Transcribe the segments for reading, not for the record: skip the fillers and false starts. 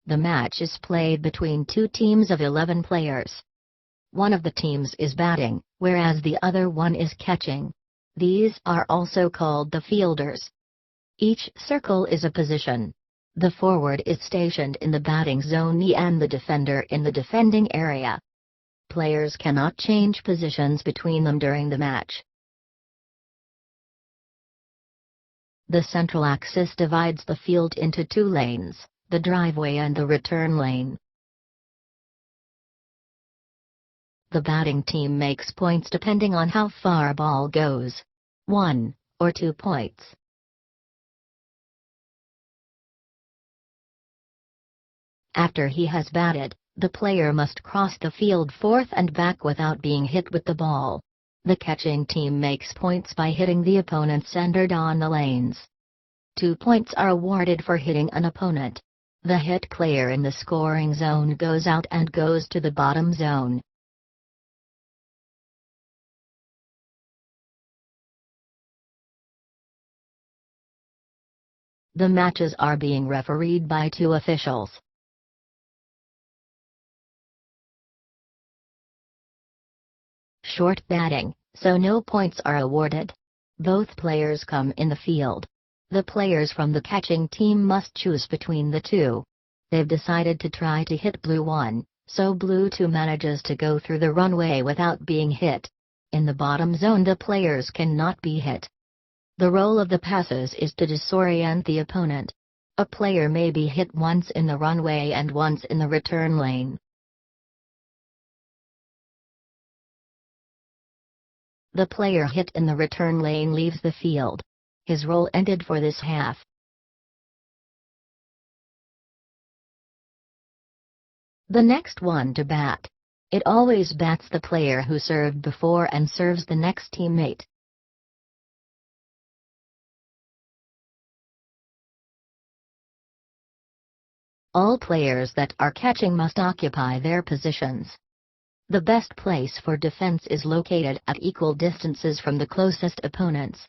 The match is played between two teams of 11 players. One of the teams is batting, whereas the other one is catching. These are also called the fielders. Each circle is a position. The forward is stationed in the batting zone and the defender in the defending area. Players cannot change positions between them during the match. The central axis divides the field into two lanes, the driveway and the return lane. The batting team makes points depending on how far a ball goes. 1 or 2 points. After he has batted, the player must cross the field forth and back without being hit with the ball. The catching team makes points by hitting the opponent centered on the lanes. 2 points are awarded for hitting an opponent. The hit player in the scoring zone goes out and goes to the bottom zone. The matches are being refereed by 2 officials. Short batting, so no points are awarded. Both players come in the field. The players from the catching team must choose between the two. They've decided to try to hit blue 1, so blue 2 manages to go through the runway without being hit. In the bottom zone the players cannot be hit. The role of the passes is to disorient the opponent. A player may be hit once in the runway and once in the return lane. The player hit in the return lane leaves the field. His role ended for this half. The next one to bat. It always bats the player who served before and serves the next teammate. All players that are catching must occupy their positions. The best place for defense is located at equal distances from the closest opponents.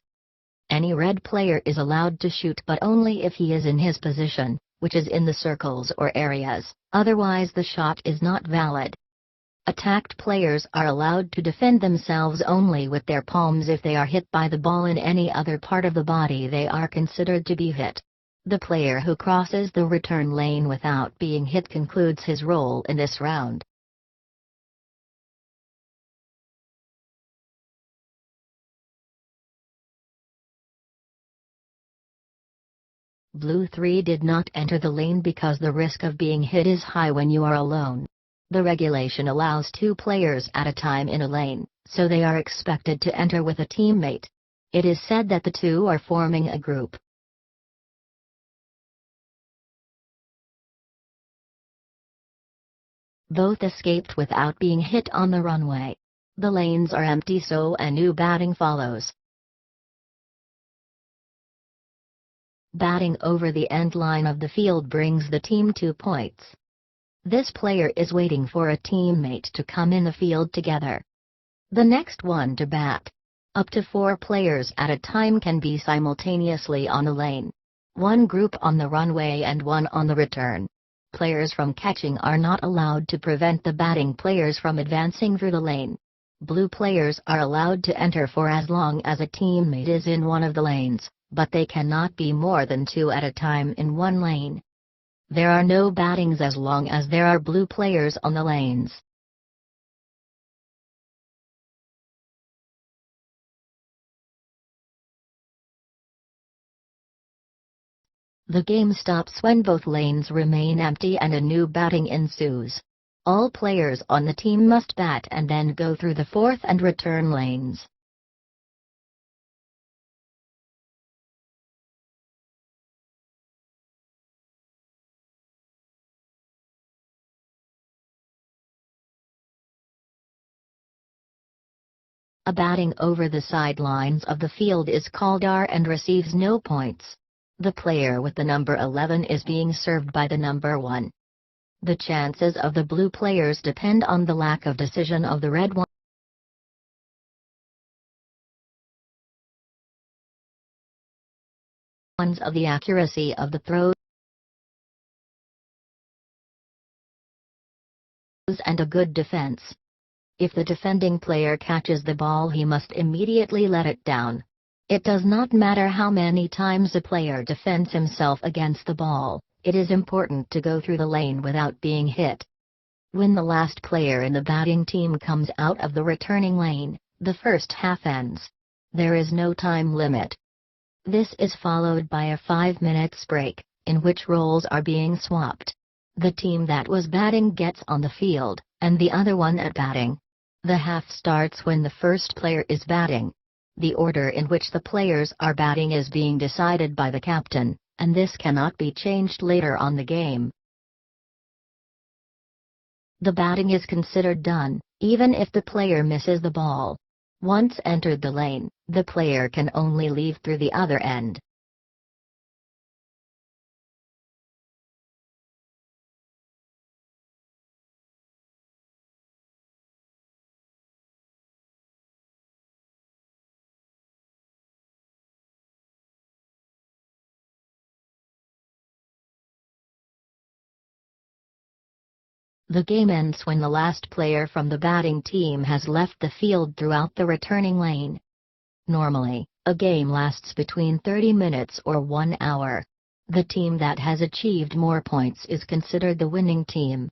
Any red player is allowed to shoot but only if he is in his position, which is in the circles or areas, otherwise the shot is not valid. Attacked players are allowed to defend themselves only with their palms. If they are hit by the ball in any other part of the body they are considered to be hit. The player who crosses the return lane without being hit concludes his role in this round. Blue 3 did not enter the lane because the risk of being hit is high when you are alone. The regulation allows 2 players at a time in a lane, so they are expected to enter with a teammate. It is said that the 2 are forming a group. Both escaped without being hit on the runway. The lanes are empty so a new batting follows. Batting over the end line of the field brings the team 2 points. This player is waiting for a teammate to come in the field together. The next one to bat. Up to 4 players at a time can be simultaneously on a lane. 1 group on the runway and 1 on the return. Players from catching are not allowed to prevent the batting players from advancing through the lane. Blue players are allowed to enter for as long as a teammate is in one of the lanes, but they cannot be more than 2 at a time in one lane. There are no battings as long as there are blue players on the lanes. The game stops when both lanes remain empty and a new batting ensues. All players on the team must bat and then go through the fourth and return lanes. A batting over the sidelines of the field is called R and receives no points. The player with the number 11 is being served by the number 1. The chances of the blue players depend on the lack of decision of the red ones of the accuracy of the throw. passes and a good defense. If the defending player catches the ball, he must immediately let it down. It does not matter how many times a player defends himself against the ball, it is important to go through the lane without being hit. When the last player in the batting team comes out of the returning lane, the first half ends. There is no time limit. This is followed by a 5 minutes break, in which roles are being swapped. The team that was batting gets on the field, and the other one at batting. The half starts when the first player is batting. The order in which the players are batting is being decided by the captain, and this cannot be changed later on the game. The batting is considered done, even if the player misses the ball. Once entered the lane, the player can only leave through the other end. The game ends when the last player from the batting team has left the field throughout the returning lane. Normally, a game lasts between 30 minutes or 1 hour. The team that has achieved more points is considered the winning team.